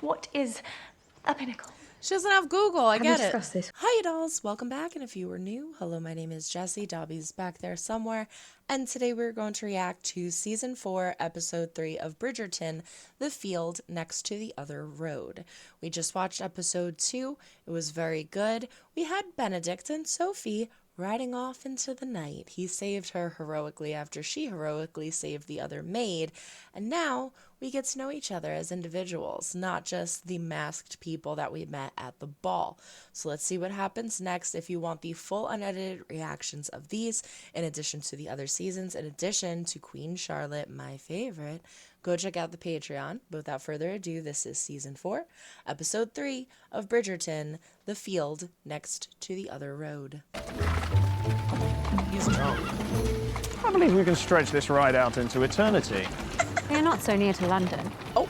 What is a pinnacle? She doesn't have Google. I get it. Discuss this. Hi, dolls. Welcome back. And if you were new, hello, my name is Jessie. Dobbie's back there somewhere. And today we're going to react to Season 4, Episode 3 of Bridgerton, The Field Next to the Other Road. We just watched Episode 2. It was very good. We had Benedict and Sophie riding off into the night. He saved her heroically after she heroically saved the other maid. And now we get to know each other as individuals, not just the masked people that we met at the ball. So let's see what happens next. If you want the full unedited reactions of these, in addition to the other seasons, in addition to Queen Charlotte, my favorite, go check out the Patreon. But without further ado, this is Season 4, Episode 3 of Bridgerton, The Field Next to the Other Road. He's drunk. I believe we can stretch this ride out into eternity. You're not so near to London. Oh.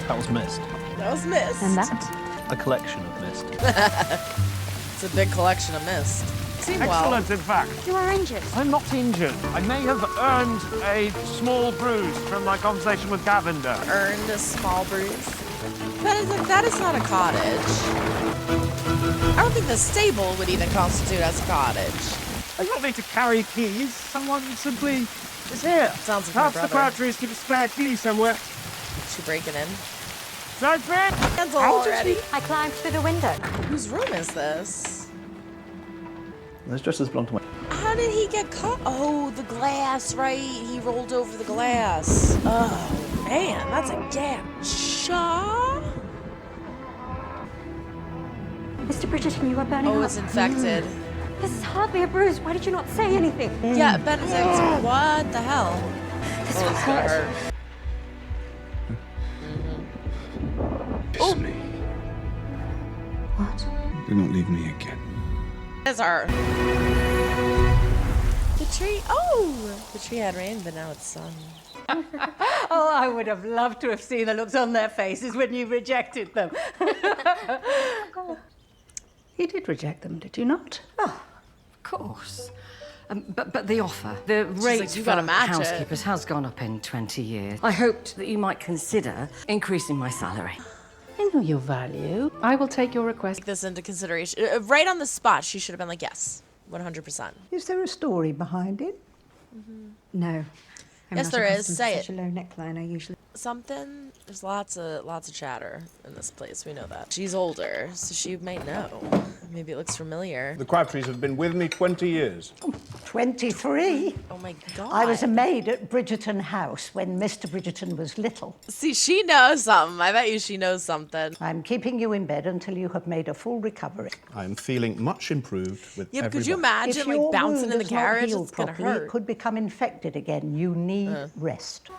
That was mist. That was mist. And that? A collection of mist. It's a big collection of mist. Excellent, in fact. You are injured. I'm not injured. I may have earned a small bruise from my conversation with Gavender. Earned a small bruise. That is not a cottage. I don't think the stable would even constitute as a cottage. I don't need to carry keys. Someone simply is here. Sounds like Perhaps my the brother. Crabtrees keep a spare key somewhere. Is she breaking in? Sounds great. Cancel already. I climbed through the window. Whose room is this? It's just as blunt. How did he get caught? Oh, the glass, right? He rolled over the glass. Oh, man, that's a gap. Shaw? Mr. Bridgerton, you are burning Oh, up. it's infected. This is hardly a bruise. Why did you not say anything? Yeah, Benedict, what the hell? This Oh, will it's gonna hurt. hurt. Kiss me. What? Do not leave me again. It's her. The tree, oh! The tree had rain, but now it's sun. Oh, I would have loved to have seen the looks on their faces when you rejected them. You did reject them, did you not? Oh, of course. But the offer, the rate like, you for gotta match it. housekeepers has gone up in 20 years. I hoped that you might consider increasing my salary. I know your value. I will take your request. Take this into consideration. Right on the spot, she should have been like, yes, 100%. Is there a story behind it? No. I'm Yes, not there is. accustomed Say to it. such a low neckline. I usually... Something. There's lots of chatter in this place. We know that. She's older, so she might know. Maybe it looks familiar. The Crabtrees have been with me 20 years. 23? Oh my God. I was a maid at Bridgerton House when Mr. Bridgerton was little. See, she knows something. I bet you she knows something. I'm keeping you in bed until you have made a full recovery. I am feeling much improved with Yeah, but every could you month. imagine If like your bouncing wound in the has not carriage? healed It's gonna properly, hurt. it could become infected again. You need rest.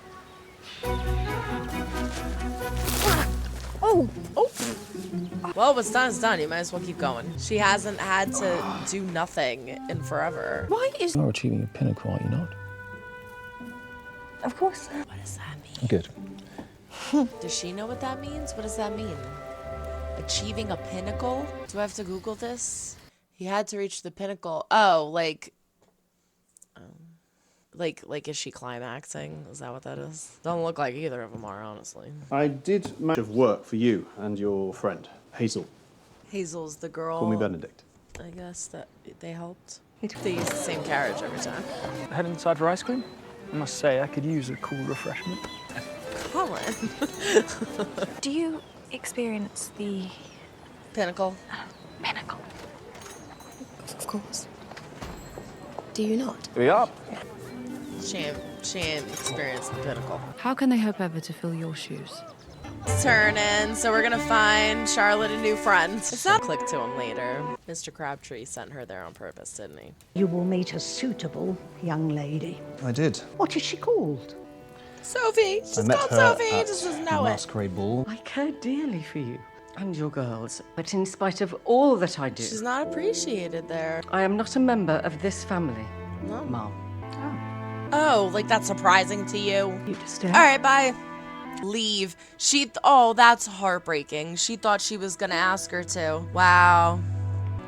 Oh. Well, what's done is done. You might as well keep going. She hasn't had to do nothing in forever. Why is... You're achieving a pinnacle, are you not? Of course. What does that mean? Good. Does she know what that means? What does that mean? Achieving a pinnacle? Do I have to Google this? He had to reach the pinnacle. Oh, like, is she climaxing? Is that what that is? Don't look like either of them are, honestly. I did much of work for you and your friend, Hazel. Hazel's the girl. Call me Benedict. I guess that they helped. They use the same carriage every time. Head inside for ice cream? I must say, I could use a cool refreshment. Colin. Do you experience the Pinnacle. pinnacle? Of course. Do you not? We are. She ain't experienced the pinnacle. How can they hope ever to fill your shoes? It's turning, so we're gonna find Charlotte a new friend. It's not click to him later. Mr. Crabtree sent her there on purpose, didn't he? You will meet a suitable young lady. I did. What is she called? Sophie! She's called Sophie, just doesn't know it. masquerade ball. I care dearly for you and your girls, but in spite of all that I do, She's not appreciated there. I am not a member of this family, No. Mom. Oh, like that's surprising to you? You disturb? All right, bye. Leave. Oh, that's heartbreaking. She thought she was gonna ask her to. Wow.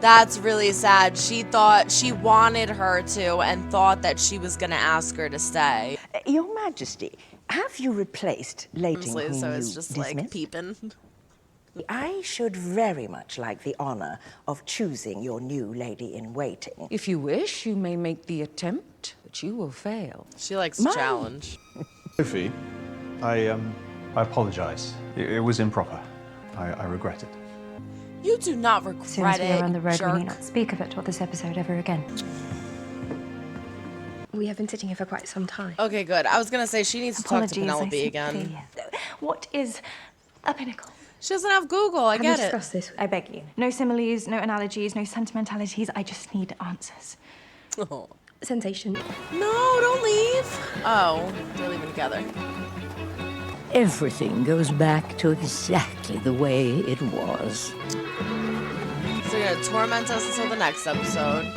That's really sad. She thought she wanted her to and thought that she was going to ask her to stay. Your Majesty, have you replaced Lady Queen So it's you just like dismissed? peeping. I should very much like the honor of choosing your new lady-in-waiting. If you wish, you may make the attempt, but you will fail. She likes to challenge. Sophie, I apologise. It was improper. I regret it. You do not As soon regret as we are it, on the road, we jerk. need not speak of it or this episode ever again. We have been sitting here for quite some time. Okay, good. I was going to say she needs to talk to Penelope again. What is a pinnacle? She doesn't have Google. I Have get we it. discussed this? I beg you. No similes, no analogies, no sentimentalities. I just need answers. Oh. Sensation. No, don't leave. Oh, they're leaving together. Everything goes back to exactly the way it was. So you're going to torment us until the next episode.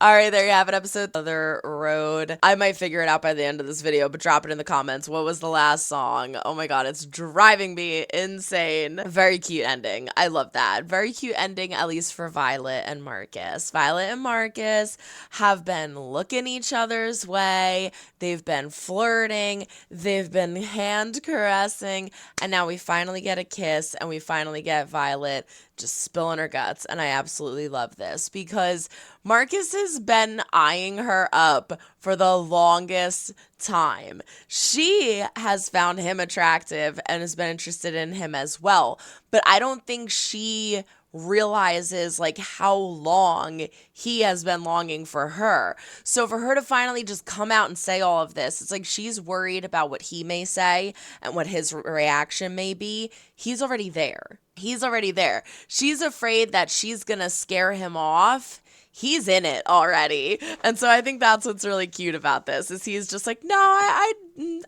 All right, there you have it, episode Other Road. I might figure it out by the end of this video, but drop it in the comments. What was the last song? Oh my god, it's driving me insane. Very cute ending. I love that. Very cute ending, at least for Violet and Marcus. Violet and Marcus have been looking each other's way. They've been flirting. They've been hand caressing. And now we finally get a kiss, and we finally get Violet just spilling her guts. And I absolutely love this because Marcus has been eyeing her up for the longest time. She has found him attractive and has been interested in him as well. But I don't think she realizes like how long he has been longing for her. So for her to finally just come out and say all of this, it's like she's worried about what he may say and what his reaction may be. He's already there. He's already there. She's afraid that she's gonna scare him off. He's in it already. And so I think that's what's really cute about this is he's just like, no,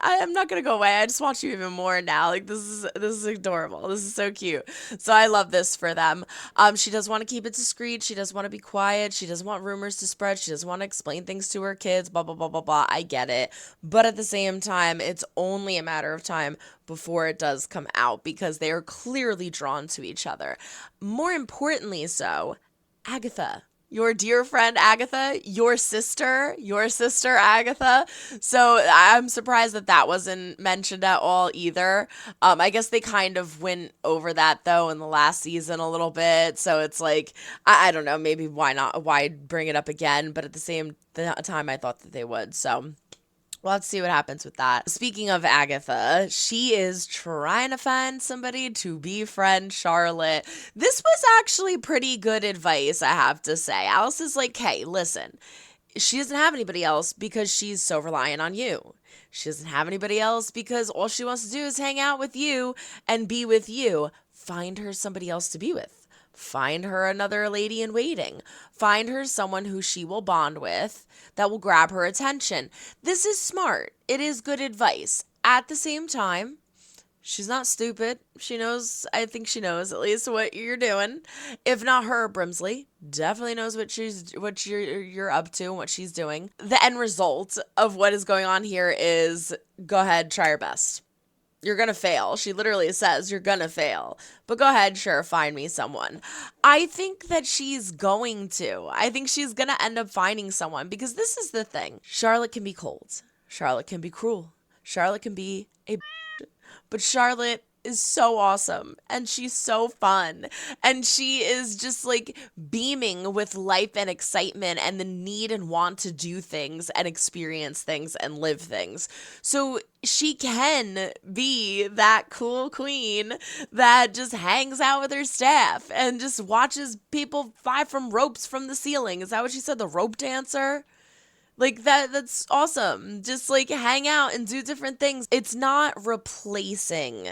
I'm not gonna go away. I just want you even more now. Like this is adorable. This is so cute. So I love this for them. She does want to keep it discreet. She does want to be quiet. She doesn't want rumors to spread. She doesn't want to explain things to her kids, blah, blah, blah, blah, blah. I get it. But at the same time, it's only a matter of time before it does come out because they are clearly drawn to each other. More importantly so, Agatha. Your dear friend Agatha, your sister Agatha. So I'm surprised that wasn't mentioned at all either. I guess they kind of went over that though in the last season a little bit. So it's like, I don't know, maybe why bring it up again? But at the same time, I thought that they would. So well, let's see what happens with that. Speaking of Agatha, she is trying to find somebody to befriend Charlotte. This was actually pretty good advice, I have to say. Alice is like, hey, listen, she doesn't have anybody else because she's so reliant on you. She doesn't have anybody else because all she wants to do is hang out with you and be with you. Find her somebody else to be with. Find her another lady in waiting. Find her someone who she will bond with that will grab her attention. This is smart. It is good advice. At the same time, she's not stupid. She knows, I think she knows at least what you're doing. If not her, Brimsley definitely knows what you're up to and what she's doing. The end result of what is going on here is go ahead, try your best. You're going to fail. She literally says you're going to fail. But go ahead, sure, find me someone. I think that she's going to. I think she's going to end up finding someone because this is the thing. Charlotte can be cold. Charlotte can be cruel. Charlotte can be a but Charlotte is so awesome and she's so fun and she is just like beaming with life and excitement and the need and want to do things and experience things and live things. So she can be that cool queen that just hangs out with her staff and just watches people fly from ropes from the ceiling. Is that what she said? The rope dancer? Like that's awesome. Just like hang out and do different things. It's not replacing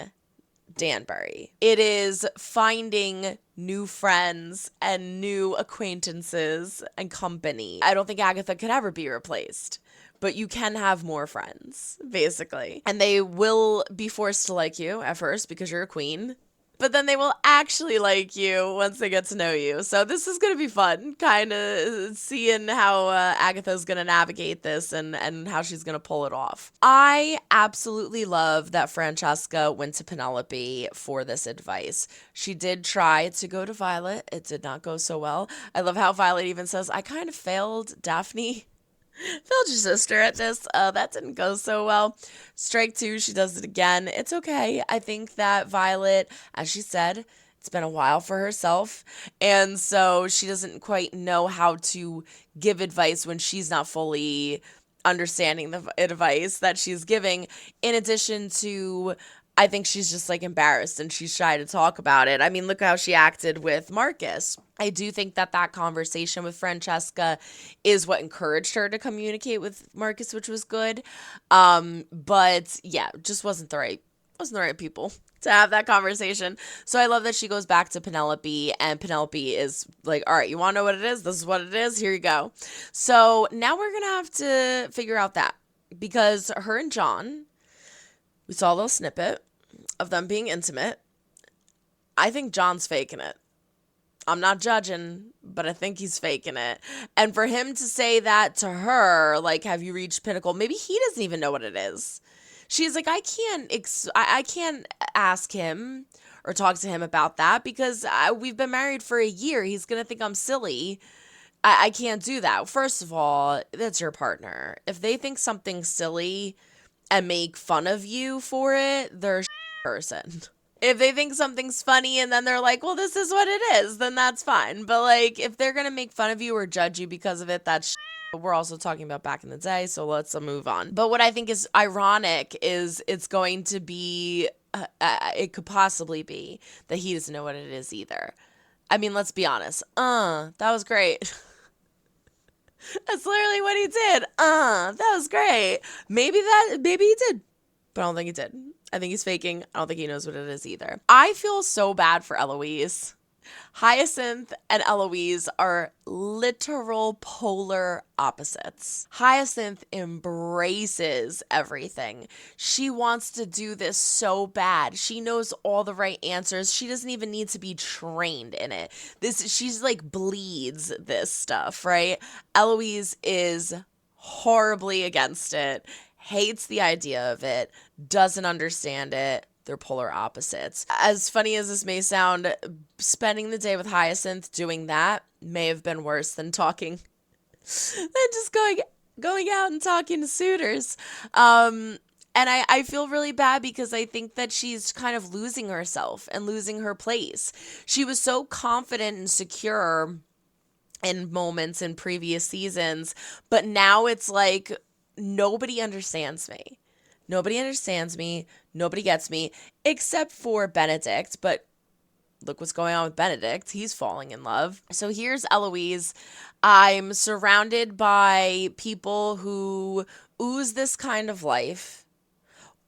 Danbury. It is finding new friends and new acquaintances and company. I don't think Agatha could ever be replaced, but you can have more friends, basically. And they will be forced to like you at first because you're a queen. but then they will actually like you once they get to know you. So this is going to be fun, kind of seeing how Agatha's going to navigate this and how she's going to pull it off. I absolutely love that Francesca went to Penelope for this advice. She did try to go to Violet. It did not go so well. I love how Violet even says, I kind of failed Daphne. Failed your sister at this. That didn't go so well. Strike 2, she does it again. It's okay. I think that Violet, as she said, it's been a while for herself. And so she doesn't quite know how to give advice when she's not fully understanding the advice that she's giving. In addition to, I think she's just like embarrassed and she's shy to talk about it. I mean, look how she acted with Marcus. I do think that that conversation with Francesca is what encouraged her to communicate with Marcus, which was good. But yeah, just wasn't the right people to have that conversation. So I love that she goes back to Penelope, and Penelope is like, all right, you want to know what it is? This is what it is. Here you go. So now we're going to have to figure out that, because her and John, we saw a little snippet of them being intimate. I think John's faking it. I'm not judging, but I think he's faking it. And for him to say that to her, like, have you reached pinnacle? Maybe he doesn't even know what it is. She's like, I can't ask him or talk to him about that because we've been married for a year. He's going to think I'm silly. I can't do that. First of all, that's your partner. If they think something's silly and make fun of you for it, they're a person. If they think something's funny and then they're like, well, this is what it is, then that's fine. But like, if they're going to make fun of you or judge you because of it, that's we're also talking about back in the day, so let's move on. But what I think is ironic is it's going to be, it could possibly be that he doesn't know what it is either. I mean, let's be honest. That was great. That's literally what he did. That was great. Maybe he did, but I don't think he did. I think he's faking. I don't think he knows what it is either. I feel so bad for Eloise. Hyacinth and Eloise are literal polar opposites. Hyacinth embraces everything. She wants to do this so bad. She knows all the right answers. She doesn't even need to be trained in it. She's like bleeds this stuff, right? Eloise is horribly against it, hates the idea of it, doesn't understand it. They're polar opposites. As funny as this may sound, spending the day with Hyacinth doing that may have been worse than talking, than just going out and talking to suitors. And I feel really bad because I think that she's kind of losing herself and losing her place. She was so confident and secure in moments in previous seasons, but now it's like, nobody understands me. Nobody understands me. Nobody gets me, except for Benedict. But look what's going on with Benedict. He's falling in love. So here's Eloise. I'm surrounded by people who ooze this kind of life,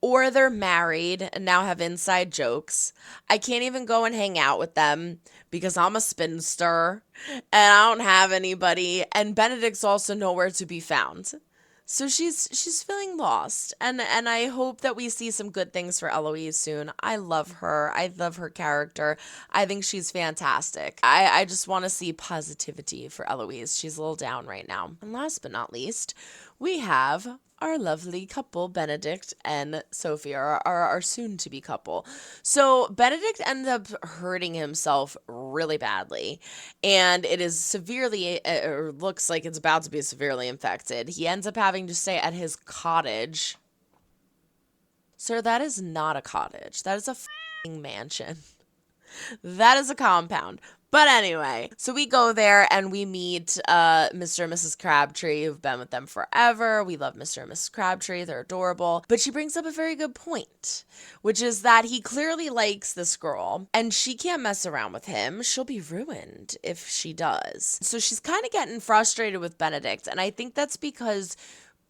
or they're married and now have inside jokes. I can't even go and hang out with them because I'm a spinster and I don't have anybody. And Benedict's also nowhere to be found. So she's feeling lost, and I hope that we see some good things for Eloise soon. I love her. I love her character. I think she's fantastic. I just want to see positivity for Eloise. She's a little down right now. And last but not least, we have our lovely couple, Benedict and Sophie, our soon-to-be couple. So Benedict ends up hurting himself really badly, and it is severely, or looks like it's about to be severely infected. He ends up having to stay at his cottage. Sir, that is not a cottage. That is a f***ing mansion. That is a compound. But anyway, so we go there and we meet Mr. and Mrs. Crabtree, who've been with them forever. We love Mr. and Mrs. Crabtree. They're adorable. But she brings up a very good point, which is that he clearly likes this girl and she can't mess around with him. She'll be ruined if she does. So she's kind of getting frustrated with Benedict. And I think that's because,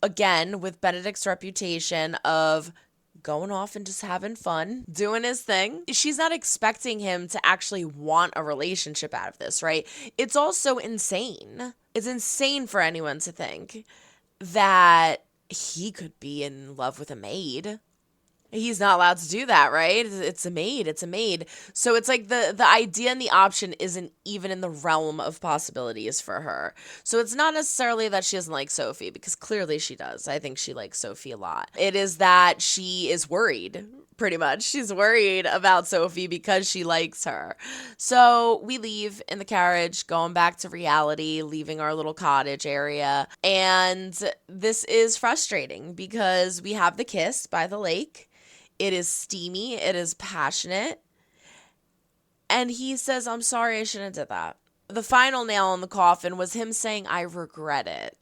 again, with Benedict's reputation of going off and just having fun, doing his thing, she's not expecting him to actually want a relationship out of this, right? It's also insane. It's insane for anyone to think that he could be in love with a maid. He's not allowed to do that, right? It's a maid. It's a maid. So it's like the idea and the option isn't even in the realm of possibilities for her. So it's not necessarily that she doesn't like Sophie, because clearly she does. I think she likes Sophie a lot. It is that she is worried, pretty much. She's worried about Sophie because she likes her. So we leave in the carriage, going back to reality, leaving our little cottage area. And this is frustrating because we have the kiss by the lake. It is steamy. It is passionate. And he says, I'm sorry, I shouldn't have did that. The final nail in the coffin was him saying, I regret it.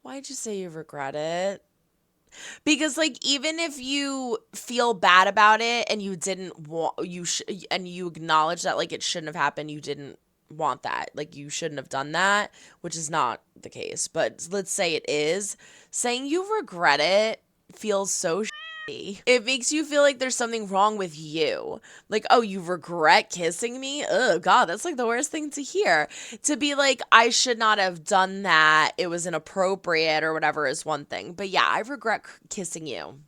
Why'd you say you regret it? Because, like, even if you feel bad about it and you didn't want, and you acknowledge that, like, it shouldn't have happened, you didn't want that. Like, you shouldn't have done that, which is not the case. But let's say it is. Saying you regret it feels so shitty. It makes you feel like there's something wrong with you. Like, oh, you regret kissing me? Oh, God, that's like the worst thing to hear. To be like, I should not have done that. It was inappropriate or whatever is one thing. But yeah, I regret kissing you.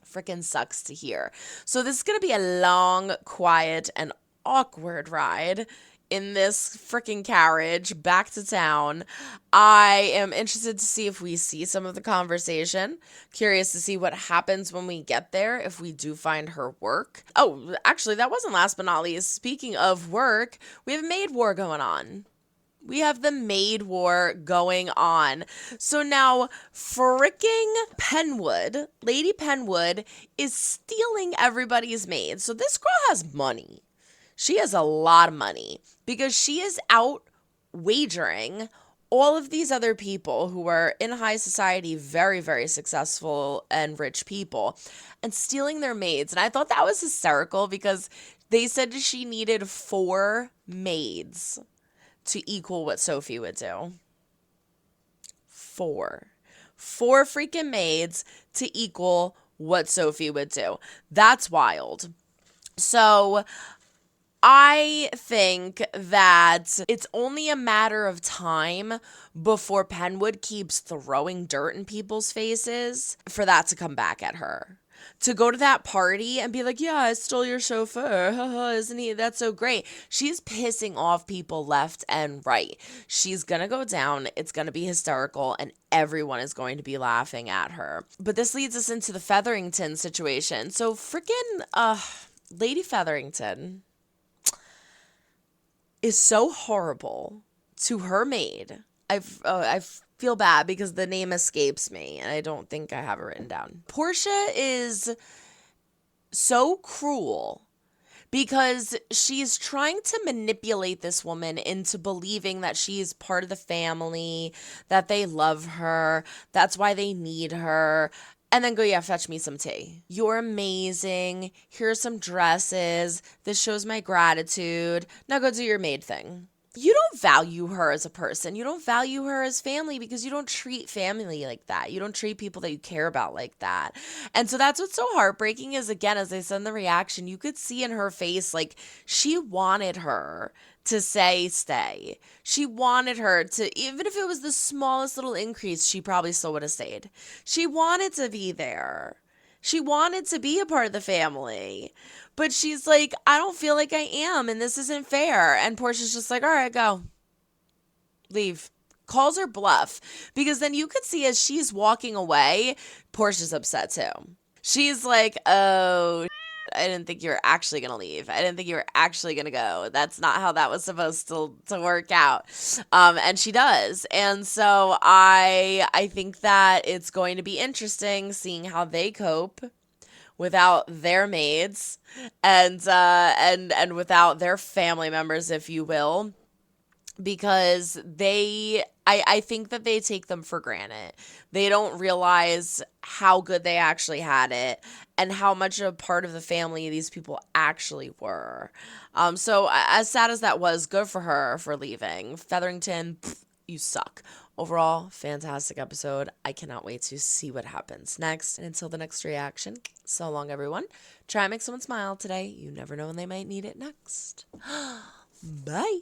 Freaking sucks to hear. So this is going to be a long, quiet, and awkward ride in this freaking carriage back to town. I am interested to see if we see some of the conversation. Curious to see what happens when we get there, if we do find her work. Oh, actually, that wasn't last but not least. Speaking of work, we have a maid war going on. We have the maid war going on. So now freaking Penwood, Lady Penwood, is stealing everybody's maids. So this girl has money. She has a lot of money because she is out wagering all of these other people who are in high society, very, very successful and rich people, and stealing their maids. And I thought that was hysterical because they said she needed 4 maids to equal what Sophie would do. 4 freaking maids to equal what Sophie would do. That's wild. So I think that it's only a matter of time before Penwood keeps throwing dirt in people's faces for that to come back at her. To go to that party and be like, yeah, I stole your chauffeur. Isn't he? That's so great. She's pissing off people left and right. She's going to go down. It's going to be hysterical and everyone is going to be laughing at her. But this leads us into the Featherington situation. So freaking Lady Featherington is so horrible to her maid. I feel bad because the name escapes me and I don't think I have it written down. Portia is so cruel because she's trying to manipulate this woman into believing that she's part of the family, that they love her, that's why they need her. And then go, yeah, fetch me some tea. You're amazing. Here's some dresses. This shows my gratitude. Now go do your maid thing. You don't value her as a person. You don't value her as family because you don't treat family like that. You don't treat people that you care about like that. And so that's what's so heartbreaking is, again, as I said in the reaction, you could see in her face, like, she wanted her to say stay. She wanted her to, even if it was the smallest little increase, she probably still would have stayed. She wanted to be there. She wanted to be a part of the family. But she's like, I don't feel like I am, and this isn't fair. And Portia's just like, all right, go. Leave. Calls her bluff. Because then you could see as she's walking away, Portia's upset too. She's like, oh, I didn't think you were actually going to leave. I didn't think you were actually going to go. That's not how that was supposed to work out. And she does. And so I think that it's going to be interesting seeing how they cope without their maids and without their family members, if you will, because I think that they take them for granted. They don't realize how good they actually had it and how much a part of the family these people actually were. So as sad as that was, good for her for leaving. Featherington, you suck. Overall, fantastic episode. I cannot wait to see what happens next. And until the next reaction, so long, everyone. Try and make someone smile today. You never know when they might need it next. Bye.